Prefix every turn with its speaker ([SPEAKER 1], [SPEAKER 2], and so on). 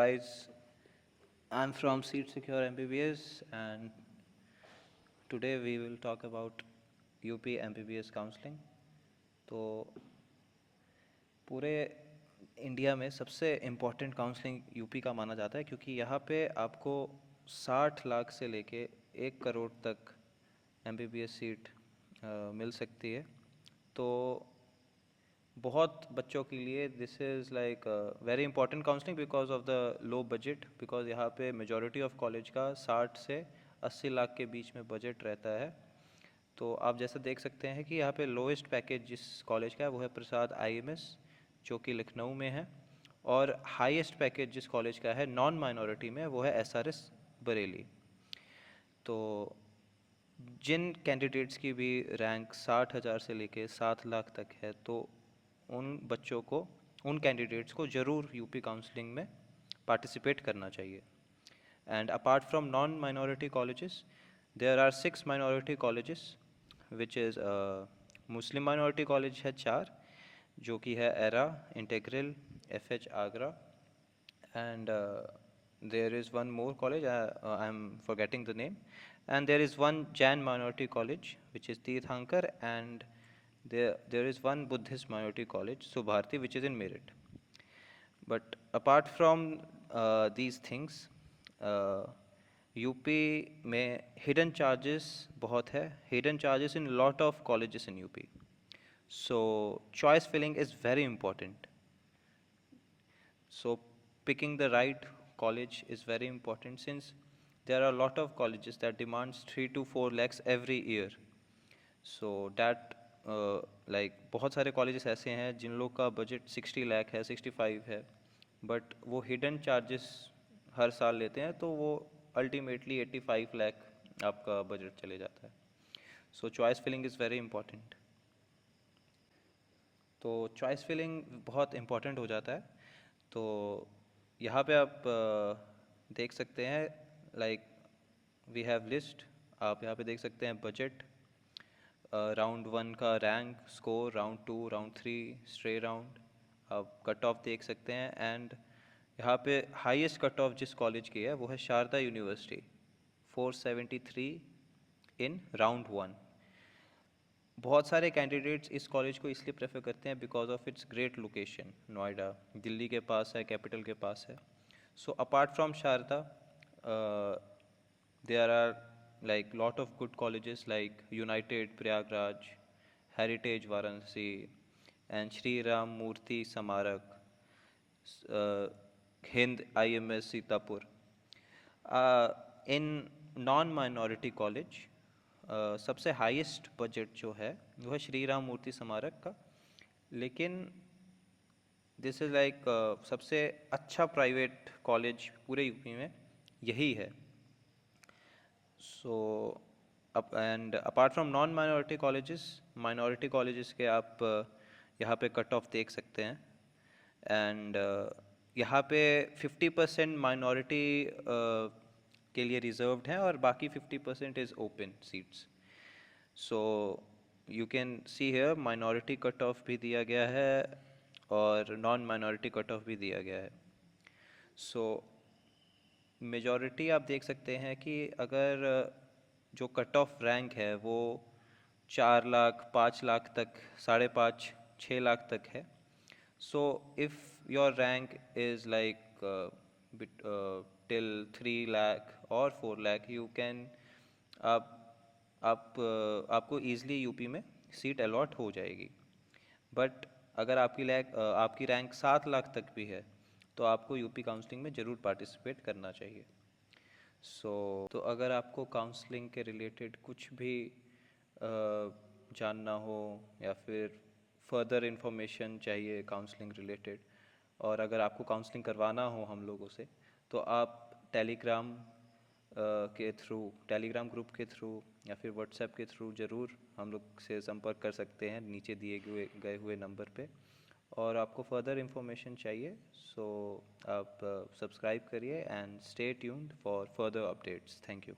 [SPEAKER 1] guys, I'm from Seat Secure MBBS, and today we will talk about UP MBBS counseling. तो पूरे India में सबसे important counselling UP का माना जाता है, क्योंकि यहाँ पे आपको 60 लाख से लेके 1 करोड़ तक MBBS सीट मिल सकती है। तो बहुत बच्चों के लिए this is like very important counselling because of the low budget, because यहाँ पे मेजॉरिटी ऑफ कॉलेज का 60 से 80 लाख के बीच में बजट रहता है। तो आप जैसा देख सकते हैं कि यहाँ पे लोएस्ट पैकेज जिस कॉलेज का है वो है प्रसाद IMS, जो कि लखनऊ में है, और हाईएस्ट पैकेज जिस कॉलेज का है नॉन माइनॉरिटी में वो है SRS बरेली। तो जिन कैंडिडेट्स की भी रैंक 60,000 से लेके 7 लाख तक है, तो उन बच्चों को, उन कैंडिडेट्स को ज़रूर यूपी काउंसलिंग में पार्टिसिपेट करना चाहिए। And apart from non minority colleges, there are 6 minority colleges which is Muslim minority college है 4, जो कि है Era, Integral, FH Agra, and there is one more college, I'm forgetting the name, and there is one Jain minority college which is Tirthankar, and there is one Buddhist minority college, Subharti, which is in Meerut. But apart from these things, UP में hidden charges बहुत है, hidden charges in lot of colleges in UP. So choice filling is very important. So picking the right college is very important, since there are a lot of colleges that demands 3 to 4 lakhs every year. So that like बहुत सारे colleges ऐसे हैं जिन लोग का budget 60 lakh है, 65 है, but वो hidden charges हर साल लेते हैं, तो वो ultimately 85 लाख आपका budget चले जाता है. So choice filling is very important. तो choice filling बहुत important हो जाता है. तो यहाँ पे आप देख सकते हैं, लाइक वी हैव लिस्ट. आप यहाँ पे देख सकते हैं बजट, राउंड 1 का rank score, round 2, round 3, stray round. आप कट ऑफ देख सकते हैं. एंड यहाँ पे हाईएस्ट कट ऑफ जिस कॉलेज की है वो है शारदा यूनिवर्सिटी, 473 इन राउंड 1. बहुत सारे कैंडिडेट्स इस कॉलेज को इसलिए प्रेफर करते हैं because of its great location. Noida Delhi के पास है, कैपिटल के पास है. So apart from Sharda there are like lot of good colleges like United Prayagraj, heritage Varanasi, and Shri Ram Murti Smarak, Hind IMS Sitapur. In non minority college सबसे हाईएस्ट बजट जो है वो है श्री राम मूर्ति स्मारक का, लेकिन दिस इज़ लाइक सबसे अच्छा प्राइवेट कॉलेज पूरे यूपी में यही है. So and apart from non minority colleges, minority colleges के आप यहाँ पे कट ऑफ देख सकते हैं. एंड यहाँ पे 50% माइनॉरिटी के लिए रिजर्व्ड हैं और बाकी 50% is open seats. So you can see here minority cut off भी दिया गया है और नॉन माइनॉरिटी कट ऑफ भी दिया गया है. सो मेजॉरिटी आप देख सकते हैं कि अगर जो कट ऑफ रैंक है वो 4 लाख, 5 लाख तक, 5.5, 6 लाख तक है. So if your rank is like till 3 lakh or 4 lakh, you can आपको ईज़िली यूपी में सीट अलॉट हो जाएगी. बट अगर आपकी रैंक 7 लाख तक भी है तो आपको यूपी काउंसलिंग में ज़रूर पार्टिसिपेट करना चाहिए. तो अगर आपको काउंसलिंग के रिलेटेड कुछ भी जानना हो या फिर फर्दर इंफॉर्मेशन चाहिए काउंसलिंग रिलेटेड, और अगर आपको काउंसलिंग करवाना हो हम लोगों से, तो आप टेलीग्राम टेलीग्राम ग्रुप के थ्रू या फिर व्हाट्सएप के थ्रू ज़रूर हम लोग से संपर्क कर सकते हैं नीचे दिए गए हुए नंबर पे. और आपको फर्दर इंफॉर्मेशन चाहिए सो आप सब्सक्राइब करिए and stay tuned for further updates. Thank you.